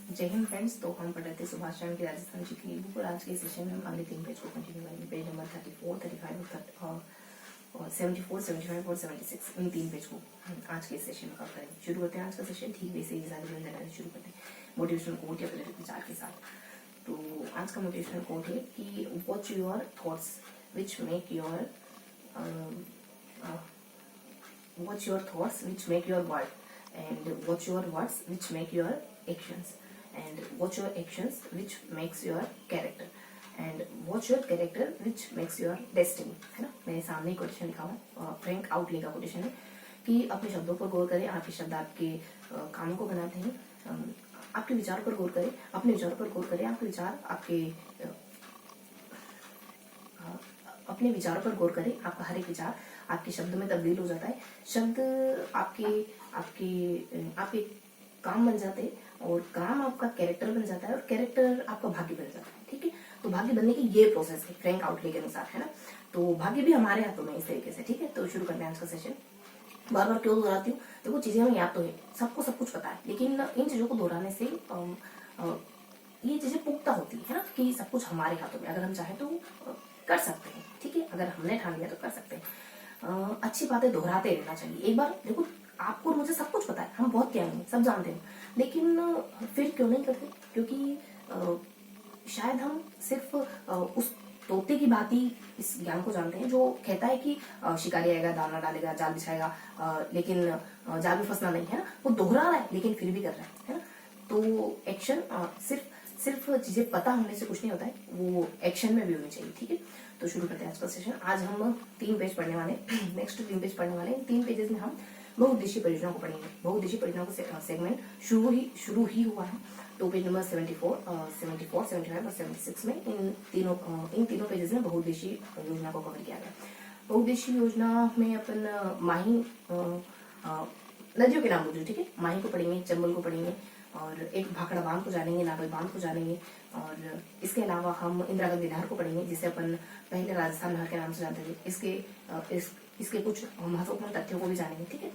जय हिंद फ्रेंड्स। तो हम पढ़ रहे थे सुभाष चंद्र की राजस्थान जी की बुक और आज के सेशन में हम अगले 3 पेज को कंटिन्यू करेंगे। पेज नंबर 34, 35 और 74, 75 और 76 इन 3 पेज को आज के सेशन में कवर करेंगे। शुरू करते हैं आज का सेशन। ठीक वैसे ही सारे शुरू करते हैं मोटिवेशनल कोट या प्रेरक विचार के साथ। तो आज का मोटिवेशनल कोट है कि watch your thoughts which make your watch your thoughts which make your word, and watch your words which make your actions, and watch your actions which makes your character, and watch your character which makes your destiny। है ना, मेरे सामने question लिखा हुआ है, Frank outlay का question है कि अपने शब्दों पर गौर करें, आपके शब्द आपके कामों को बनाते हैं। आपके विचार पर गौर करें, अपने विचारों पर गौर करें, आपके विचार आपके अपने विचारों पर गौर करें, आपका हर एक विचार आपके शब्द में तब्दील हो जाता है। शब्द आपके आपके आपके काम बन जाते हैं और काम आपका कैरेक्टर बन जाता है और कैरेक्टर आपका भाग्य बन जाता है। ठीक है, तो भाग्य बनने की ये प्रोसेस है फ्रैंक आउटले के अनुसार, है ना। तो भाग्य भी हमारे हाथों में इस तरीके से। ठीक है, तो शुरू करते हैं आज का सेशन। बार बार क्यों दोहराती हूँ? देखो, चीजें हमें याद तो है, सबको सब कुछ पता है, लेकिन इन चीजों को दोहराने से ये चीजें पुख्ता होती है ना, कि सब कुछ हमारे हाथों में, अगर हम चाहें तो कर सकते हैं। ठीक है, अगर हमने ठान लिया तो कर सकते हैं। अच्छी बातें दोहराते रहना चाहिए। एक बार देखो, आपको और मुझे सब कुछ पता है, हम बहुत ज्ञानी हैं, सब जानते हैं, लेकिन फिर क्यों नहीं करते? क्योंकि शायद हम सिर्फ उस तोते की भांति इस ज्ञान को जानते हैं जो कहता है कि शिकारी आएगा, दाना डालेगा, जाल बिछाएगा, लेकिन जाल में फंसना नहीं, है ना। वो दोहरा रहा है लेकिन फिर भी कर रहा है ना। तो एक्शन सिर्फ चीजें पता होने से कुछ नहीं होता है, वो एक्शन में भी होनी चाहिए। ठीक है, तो शुरू करते हैं आज का सेशन। आज हम 3 पेज पढ़ने वाले नेक्स्ट 3 पेज पढ़ने वाले हैं। 3 पेजेस में हम बहुउद्देशीय परियोजना को पढ़ेंगे। बहुउद्देशीय परियोजना का सेगमेंट शुरू ही हुआ है। तो पेज नंबर 74, 75 और 76 में इन तीनों पेजेस में बहुउद्देशीय योजना को कवर किया गया। बहुउद्देशीय योजना में अपन माही नदियों के नाम बोलिए। ठीक है, माही को पढ़ेंगे, चंबल को पढ़ेंगे और एक भाखड़ा बांध को जानेंगे, नागल बांध को जानेंगे। और इसके अलावा हम इंदिरा गांधी नहर को पढ़ेंगे, जिसे अपन पहले राजस्थान नहर के नाम से जानते थे। इसके कुछ महत्वपूर्ण तथ्यों को भी जानेंगे। ठीक है,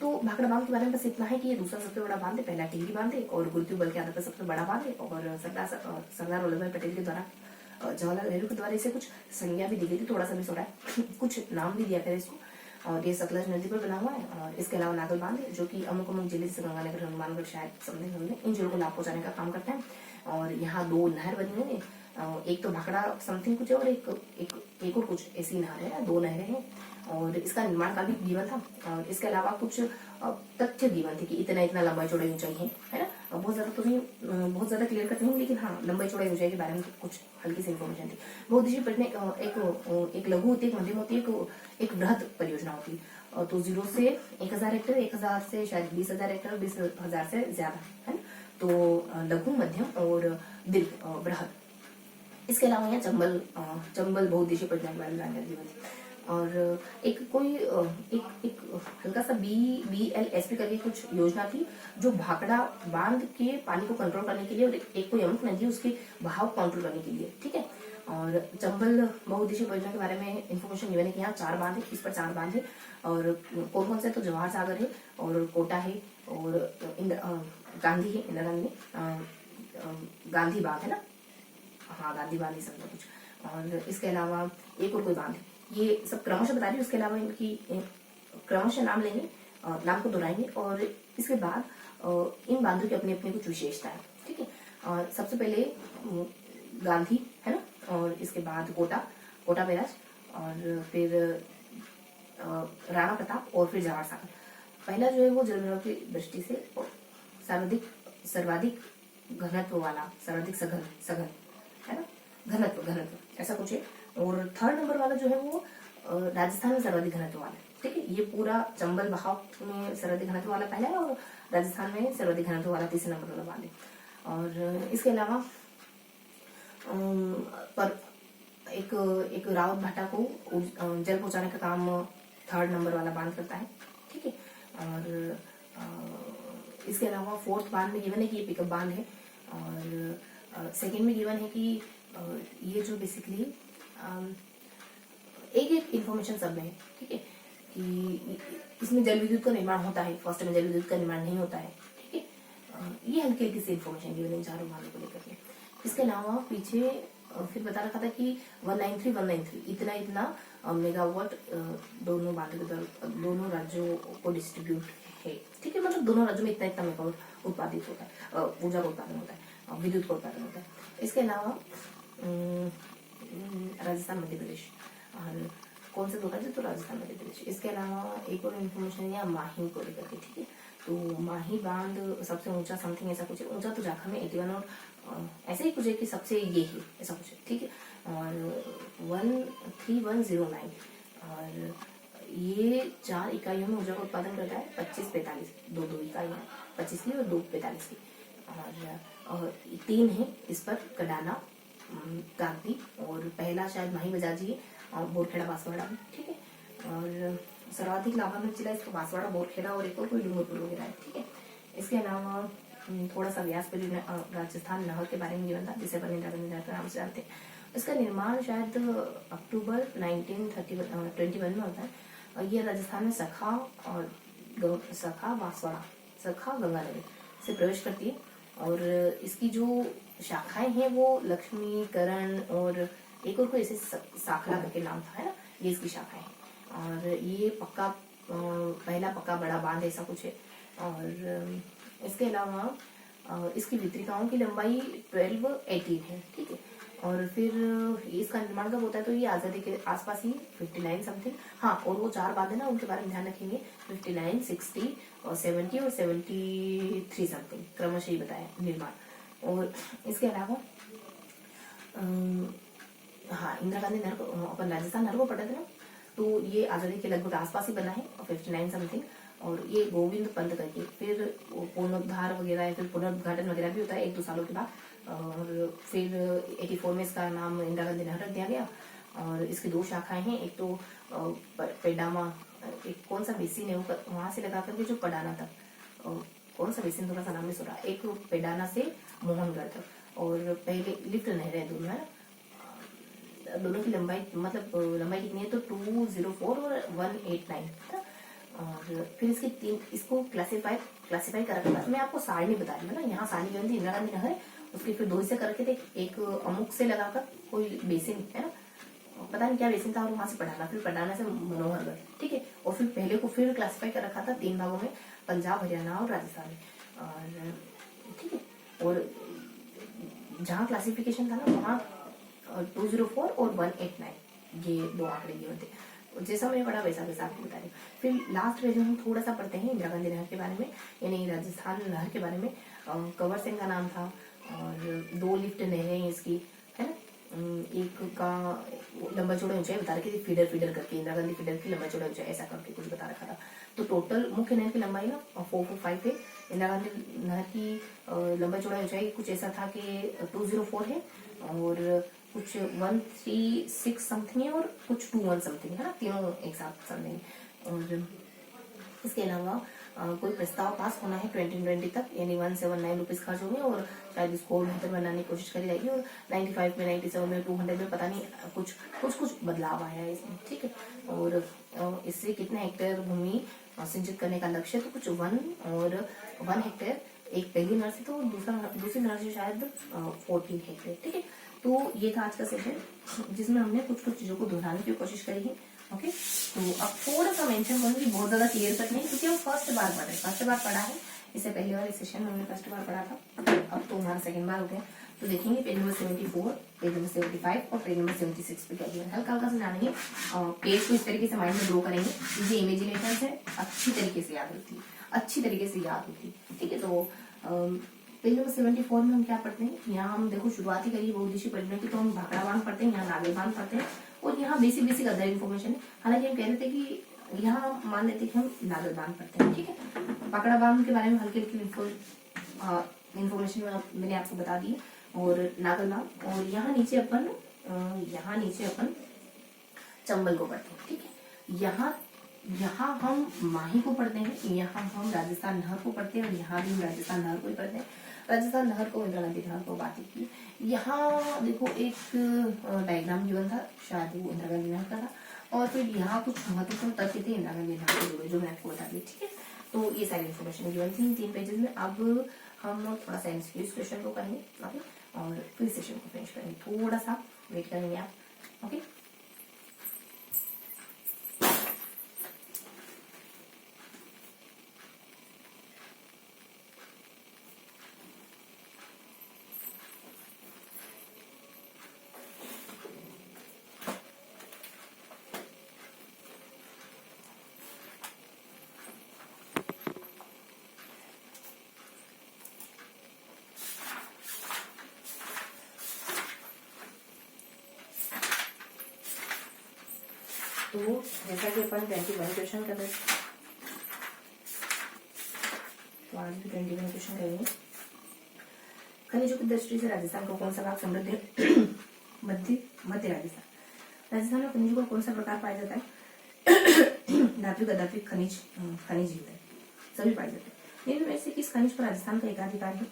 तो भाखड़ा बांध के बारे में बस इतना है कि ये दूसरा सबसे बड़ा बांध है। पहला टिहरी बांध है और गुरुत्व बल के आधार पर सबसे बड़ा बांध है। और सरदार वल्लभ भाई पटेल के द्वारा, जवाहरलाल नेहरू के द्वारा इसे कुछ संज्ञा भी दी गई थी, थोड़ा सा मिस हो रहा है कुछ नाम भी दिया गया इसको। और ये सतलज नदी पर बना हुआ है। और इसके अलावा नागल बांध है, जो कि अमुक जिले जैसे गंगानगर, हनुमानगढ़, शायद समथिंग इन जिलों को लाभ पहुंचाने का काम करता है। और यहाँ 2 नहर बनी हुई है, एक तो भाखड़ा समथिंग कुछ है और एक और कुछ ऐसी नहर है, 2 नहरें हैं। और इसका निर्माण काल भी गिवन था। और इसके अलावा कुछ तथ्य गिवन थे कि इतना इतना लंबाई चौड़ाई ऊंचाई है ना। बहुत ज्यादा तो नहीं, बहुत ज्यादा क्लियर करते नहीं, लेकिन हाँ, लंबाई चौड़ाई ऊंचाई के बारे में कुछ हल्की सी इन्फॉर्मेशन थी। बहुउद्देशीय परियोजना एक लघु होती है, एक मध्यम होती है, एक वृहद परियोजना होती है। तो 0 से 1000 हेक्टेयर, 1000 से शायद 20,000 हेक्टेयर, 20,000 से ज्यादा, है ना। तो लघु, मध्यम और दीर्घ, वृहद। इसके अलावा यहाँ चंबल बहुउद्देशीय परियोजना के बारे में जानकारी दी हुई थी। और एक हल्का सा BLSP करके कुछ योजना थी, जो भाखड़ा बांध के पानी को कंट्रोल करने के लिए, और एक कोई अमुक नदी उसके बहाव कंट्रोल करने के लिए। ठीक है, और चंबल बहुउद्देशीय परियोजना के बारे में इंफॉर्मेशन गिवन है कि यहाँ 4 बांध है, इस पर 4 बांध है। और कौन कौन से? तो जवाहर सागर है और कोटा है और गांधी है, इंदिरा गांधी गांधी बांध है ना, हाँ गांधी बांध ही समझो कुछ। और इसके अलावा एक और कोई बांध है, ये सब क्रमशः बता रही हूँ। इसके अलावा इनकी क्रमशः नाम लेंगे, नाम को दोहराएंगे और इसके बाद इन बांधों की अपनी अपनी कुछ विशेषता है। ठीक है, और सबसे पहले गांधी, है ना, और इसके बाद कोटा बैराज, और फिर राणा प्रताप, और फिर जवाहर सागर। पहला जो है वो जलभराव की दृष्टि से सर्वाधिक घनत्व वाला, सर्वाधिक सघन, है ना, घनत्व ऐसा कुछ है। और 3rd नंबर वाला जो है वो राजस्थान में सर्वाधिक घनत्व वाला है। ठीक है, ये पूरा चंबल बहाव में सर्वाधिक घनत्व वाला पहला है और राजस्थान में सर्वाधिक घनत्व वाला 3रे नंबर वाला बांध है। और इसके अलावा पर एक रावत भाटा को जल पहुंचाने का काम 3rd नंबर वाला बांध करता है। ठीक है, और इसके अलावा 4th बांध में गिवन है कि ये पिकअप बांध है। और 2nd में गिवन है कि ये जो बेसिकली एक इंफॉर्मेशन सब में है। ठीक है, कि इसमें जल विद्युत का निर्माण होता है, 1st में जल विद्युत का निर्माण नहीं होता है। ठीक है, ये हल्की हल्की सी इन्फॉर्मेशन गिवन है चारों भागों को लेकर के। इसके अलावा पीछे फिर बता रखा था कि 193 इतना इतना मेगावाट दोनों दोनों राज्यों को डिस्ट्रीब्यूट है, ठीक है, मतलब दोनों राज्यों में इतना इतना मेगावाट उत्पादित होता है, ऊर्जा का उत्पादन होता है, विद्युत का उत्पादन होता है। इसके अलावा राजस्थान मध्य प्रदेश, और कौन से दो राज्य, तो राजस्थान मध्य प्रदेश। इसके अलावा एक और इन्फॉर्मेशन है माही को लेकर के, ठीक है, तो माही बांध सबसे ऊंचा समथिंग ऐसा कुछ है, ऊंचा तो झारखंड में 81 और ऐसे ही कुछ है कि सबसे ये ही ऐसा कुछ है, ठीक है, और 13109, और ये 4 इकाइयों में ऊर्जा का उत्पादन करता है, 25-45 दो इकाइयाँ, 25 की और 2 45 की, और 3 है इस पर कडाना, कागदी, और पहला शायद माही बजाजी है, और बोरखेड़ा बांसवाड़ा में, ठीक है, और सर्वाधिक लाभान्वित जिला इसका बांसवाड़ा, बोरखेड़ा और एक और कोई डूंगरपुर वगैरह है, ठीक है। इसके अलावा थोड़ा सा व्यास राजस्थान नहर के बारे में गिवन था, जिसे अपन इंदिरा गांधी नहर के नाम से जानते हैं। इसका निर्माण शायद अक्टूबर 1921 में होता है, और ये राजस्थान में सखा और सखा बांसवाड़ा, सखा गंगानगर से प्रवेश करती है, और इसकी जो शाखाएं हैं वो लक्ष्मीकरण और एक और कोई ऐसे साखला करके नाम था, है ना, ये इसकी शाखाएं हैं, और ये पक्का पहला पक्का बड़ा बांध ऐसा कुछ है। और इसके अलावा इसकी वितरिकाओं की लंबाई 12-18 है, ठीक है, और फिर इसका निर्माण कब होता है, तो ये आजादी के आसपास ही 59 समथिंग, हाँ, और वो 4 बांध है ना, उनके बारे में ध्यान रखेंगे, 59, 60 और 70 और 73 समथिंग क्रमशः ही बताया निर्माण। और इसके अलावा हाँ, इंदिरा गांधी नहर को अपन राजस्थान नहर को पढ़ते थे ना, तो ये आजादी के लगभग आसपास ही बना है, और 59 समथिंग, और ये गोविंद पंत करके फिर पुनरुद्धार वगैरह, फिर पुनरुद्घाटन वगैरह भी होता है 1-2 सालों के बाद, और फिर 84 में इसका नाम इंदिरा गांधी नहर रख दिया गया, और इसकी 2 शाखाएं हैं, एक तो पेडामा, एक कौन सा बेसिन है वहां से लगा करके जो पडाना तक, कौन सा बेसिन थोड़ा सा नाम नहीं सुन रहा, एक पेडाना से मोहनगढ़ तक, और पहले लिफ्ट नहर है दोनों, है ना, दोनों की लंबाई मतलब लंबाई कितनी है, तो 204 और 189 था। और फिर इसको क्लासिफाई करा था, मैं आपको सारणी बता रही हूँ ना, यहाँ सारणी जो थी इंदिरा गांधी नहर, उसके फिर 2 हिस्से कर रखे थे, एक अमुक से लगाकर कोई बेसिन है ना, पता नहीं क्या बेसिन था, और वहां से पढ़ाना, फिर पढ़ाना से मनोहरगढ़, ठीक है, और फिर पहले को फिर क्लासिफाई कर रखा था 3 भागों में, पंजाब, हरियाणा और राजस्थान में, और ठीक है, और जहाँ क्लासिफिकेशन था ना वहाँ 204 और 189 ये 2 आंकड़े दिए होते, जैसा मैं पढ़ा वैसा वैसा आपको बता रही हूँ। फिर लास्ट में जो हम थोड़ा सा पढ़ते हैं इंदिरा गांधी नहर के बारे में, यानी राजस्थान नहर के बारे में, कंवर सिंह का नाम था, और 2 लिफ्ट नहरें इसकी, है ना, एक का लंबा चौड़ा ऊंचाई बता रखी थी, फीडर करके इंदिरा गांधी फीडर की लंबा चौड़ा ऊंचाई ऐसा करके कुछ बता रखा था। तो टोटल मुख्य नहर की लंबाई ना 445 है, इंदिरा गांधी नहर की लंबा चौड़ा ऊंचाई कुछ ऐसा था कि 204 है, और कुछ 136 समथिंग है, और कुछ 21 समथिंग, है ना, तीनों एक साथ समथिंग। और इसके अलावा कोई प्रस्ताव पास होना है 2020 तक, यानी 179 रुपीज खर्च होंगे, और शायद इसको बेहतर बनाने की कोशिश करी जाएगी, और 95 में 97 में 200 में पता नहीं कुछ बदलाव आया है इसमें, ठीक है। और इससे कितने हेक्टेयर भूमि सिंचित करने का लक्ष्य, तो कुछ 1 हेक्टेयर एक पहली नहर से, तो दूसरी नहर से शायद 14 हेक्टेयर, ठीक है। तो ये था आज का सेशन, जिसमें हमने कुछ चीजों को दोहराने की कोशिश करी है, ओके। तो अब थोड़ा सा मेंशन करूंगी, बहुत ज्यादा क्लियर कट नहीं, क्योंकि हम फर्स्ट बार पढ़ा है, इससे पहले वाले सेशन में हमने फर्स्ट बार पढ़ा था, अब तो हमारा सेकंड बार हो गया। तो देखेंगे पेज नंबर 74, पेज नंबर 75 और पेज नंबर 76 पे क्या दिया है, हल्का से जानेंगे, पेज को इस तरीके से माइंड में ड्रॉ करेंगे, ये इमेजिनेशन से अच्छी तरीके से याद होती, ठीक है। तो पेज नंबर 74 में हम क्या पढ़ते हैं, यहाँ हम देखो शुरुआती करिए बहुउद्देशीय परियोजना की, तो हम भाखड़ा बांध पढ़ते हैं, यहाँ नागल बांध पढ़ते हैं, और यहाँ बेसिक अदर इन्फॉर्मेशन है। हालांकि हम कह रहे थे कि यहाँ मान लेते कि हम नागल बांध पढ़ते हैं, ठीक है। भाखड़ा बांध के बारे में हल्की इन्फॉर्मेशन मैंने आपको बता दी, और नागल बांध, और यहाँ नीचे अपन चंबल को पढ़ते हैं, ठीक है। यहाँ हम माही को पढ़ते हैं, यहाँ हम राजस्थान नहर को पढ़ते हैं, और यहाँ भी हम राजस्थान नहर को ही पढ़ते हैं। राजस्थान नहर को इंदिरा गांधी नहर को बात की, यहाँ देखो एक डायग्राम गिवन था, शायद वो इंदिरा गांधी नहर का था, और फिर यहाँ कुछ महत्वपूर्ण तथ्य थे इंदिरा गांधी नहर से जुड़े, जो मैं आपको बता दी, ठीक है। तो ये सारी इन्फॉर्मेशन गिवन थी 3 पेजेस में। अब हम थोड़ा सा एमसीक्यूज क्वेश्चन को करेंगे, ओके, और फिर सेशन को फिनिश करेंगे। थोड़ा सा वेट करेंगे आप, ओके। तो जैसा कि अपन 21 क्वेश्चन कर रहे थे, तो आज भी 21 क्वेश्चन करेंगे। खनिजों की दृष्टि से राजस्थान का कौन सा भाग समृद्ध है? मध्य राजस्थान। राजस्थान में खनिजों का कौन सा प्रकार पाया जाता है? धात्विक, अधात्विक खनिज, खनिज युक्त है, सभी पाए जाते हैं। इनमें से किस खनिज पर राजस्थान का एकाधिकार है?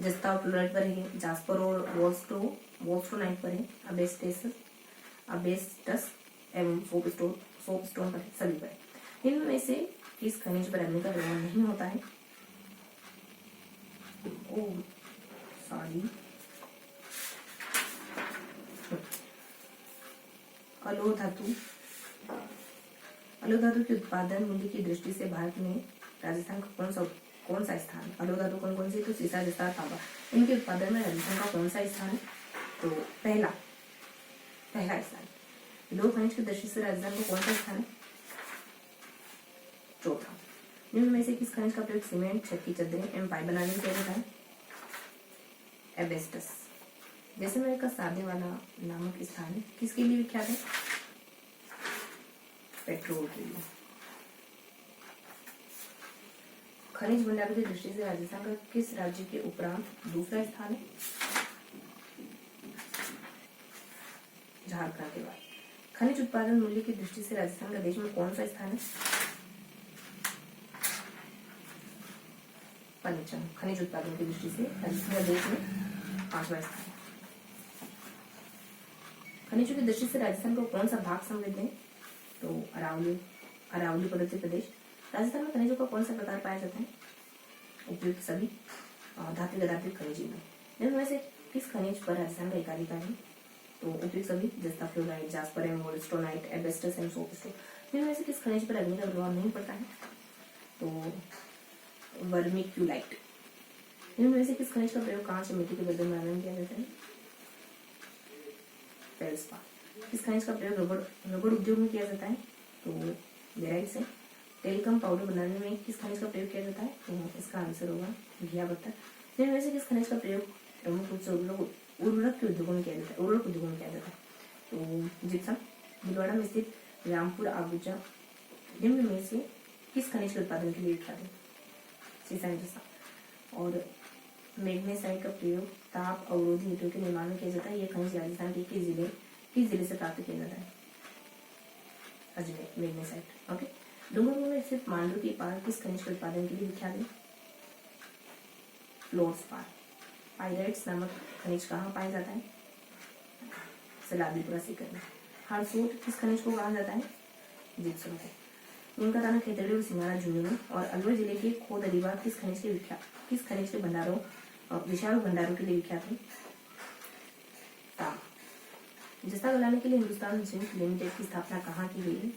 जस्ता और फ्लोराइड पर है, जास्पर और वोल्स्ट्रोनाइट पर है, अबेस्टस एवं सोपस्टोन पर है, सभी पर है। इनमें से किस खनिज पर अग्नि का प्रभाव नहीं होता है? अलोह धातु के उत्पादन मूल्य की दृष्टि से भारत में राजस्थान का कौन सा स्थान? अलोह धातु कौन कौन सी? तो सीसा, जस्ता, तांबा। इनके उत्पादन में राजस्थान का कौन सा स्थान है? तो पहला स्थान। लोह खनिज की दृष्टि से राजस्थान का कौन सा स्थान है? चौथा। निम्न में से किस खनिज का प्रयोग सीमेंट, छत की चद्दरें एवं पाइप बनाने में किया जाता है? एबेस्टस। जैसलमेर का सादे वाला नामक स्थान किसके लिए विख्यात है? पेट्रोल के लिए। खनिज भंडारों की दृष्टि से राजस्थान का किस राज्य के उपरांत दूसरा स्थान है? झारखंड के बाद। खनिज उत्पादन मूल्य की दृष्टि से राजस्थान का देश में कौन सा स्थान है? पंचम। खनिज उत्पादन की दृष्टि से राजस्थान का देश में 5वां स्थान है। खनिजों की दृष्टि से राजस्थान को कौन सा भाग समृद्ध है? तो अरावली पर्वतीय प्रदेश। राजस्थान में खनिजों का कौन सा प्रकार पाया जाता है? उपयुक्त सभी, धात्विक, अधात्विक खनिज में। इनमें से किस खनिज पर राजस्थान का एकाधिकार है? तो उपयुक्त सभी, जस्ता, fluoride, jasper and wollastonite, asbestos and soapstone. इनमें से किस खनिज पर अग्नि का प्रभाव नहीं पड़ता है? तो वर्मिक्यूलाइट। इनमें से किस खनिज का प्रयोग कांच और मिट्टी के बर्तन बनाने में किया जाता है? फेल्सपार। किस खनिज का प्रयोग रबड़ उद्योग में किया जाता है? तो बेराइट्स है। टेलीकॉम पाउडर बनाने में किस खनिज का प्रयोग किया जाता है? तो इसका आंसर होगा घिया पत्थर। इनमें से किस खनिज का प्रयोग प्रमुख रूप से उर्वरक के उद्योगों में किया जाता है? उर्वरक उद्योगों में किया जाता है तो जिप्सम। भीलवाड़ा में स्थित रामपुर आबूजा निम्न में से किस खनिज के उत्पादन के लिए विख्यात है? सीसा, जस्ता। और मैग्नेसाइट का प्रयोग ताप अवरोधी ईंटों के निर्माण में किया जाता है। यह खनिज राजस्थान के किस जिले से प्राप्त किया जाता है? Ajmer, magnesite, okay. डूंगरपुर में स्थित मांडू की पहाड़ किस खनिज के उत्पादन के लिए विख्यात है? फ्लोरस्पार। पाइराइट्स नामक खनिज कहाँ पाया जाता है? सलाबीपुरा सीकर में। हारसूट किस खनिज को कहा जाता है? जिप्सम को। उनका ताना खेतड़ी और सिंगारा झुंझुनू। और अलवर जिले के खोदरीबा किस खनिज के भंडारों, विशाल भंडारों के लिए विख्यात है? तांबा। जस्ता गलाने के लिए हिंदुस्तान जिंक लिमिटेड की स्थापना कहाँ की गई है?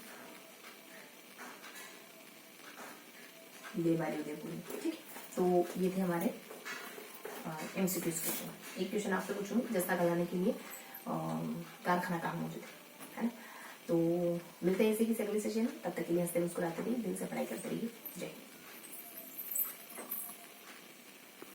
देवारी उदयपुर में, ठीक है। तो ये थे हमारे एमसीक्यूज क्वेश्चन। एक क्वेश्चन आपसे पूछूंगी, जस्ता गलाने के लिए कारखाना कहाँ मौजूद है ना। तो मिलते हैं इसी की अगले सेशन। तब तक के लिए हंसते मुस्कुराते रहिए, दिल से पढ़ाई करते रहिए। जय हिंद।